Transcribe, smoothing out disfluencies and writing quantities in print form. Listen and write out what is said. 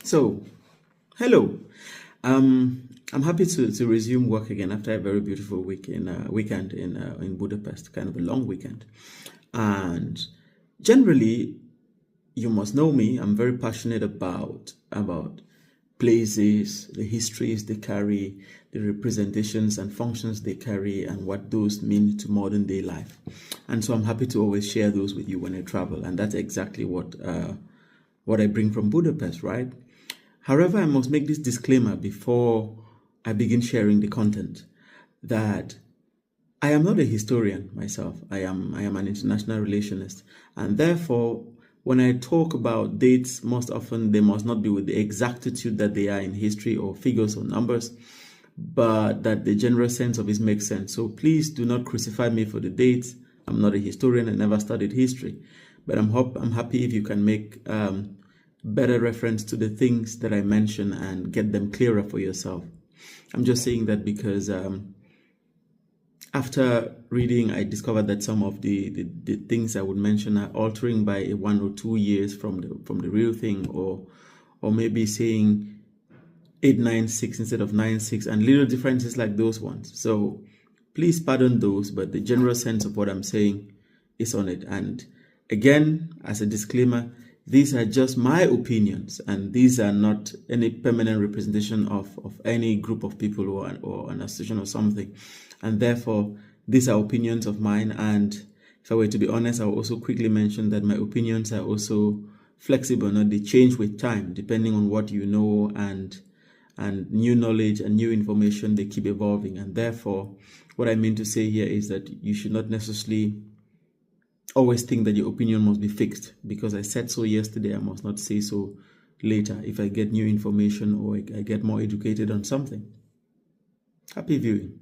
So, hello. I'm happy to resume work again after a very beautiful weekend in Budapest, kind of a long weekend. And generally, you must know me. I'm very passionate about places, the histories they carry, the representations and functions they carry, and what those mean to modern day life. And so I'm happy to always share those with you when I travel, and that's exactly what I bring from Budapest, right? However, I must make this disclaimer before I begin sharing the content that I am not a historian myself. I am an international relationist, and therefore, when I talk about dates, most often they must not be with the exactitude that they are in history or figures or numbers, but that the general sense of it makes sense. So please do not crucify me for the dates. I'm not a historian. I never studied history, but I'm happy if you can make better reference to the things that I mention and get them clearer for yourself. I'm just saying that because after reading, I discovered that some of the things I would mention are altering by 1 or 2 years from the real thing, or maybe saying 896 instead of 96, and little differences like those ones. So please pardon those, but the general sense of what I'm saying is on it. And again, as a disclaimer, these are just my opinions, and these are not any permanent representation of any group of people or an association or something. And therefore, these are opinions of mine. And if I were to be honest, I'll also quickly mention that my opinions are also flexible, not they change with time, depending on what you know, and new knowledge and new information, they keep evolving. And therefore, what I mean to say here is that you should not necessarily always think that your opinion must be fixed. Because I said so yesterday, I must not say so later if I get new information or I get more educated on something. Happy viewing.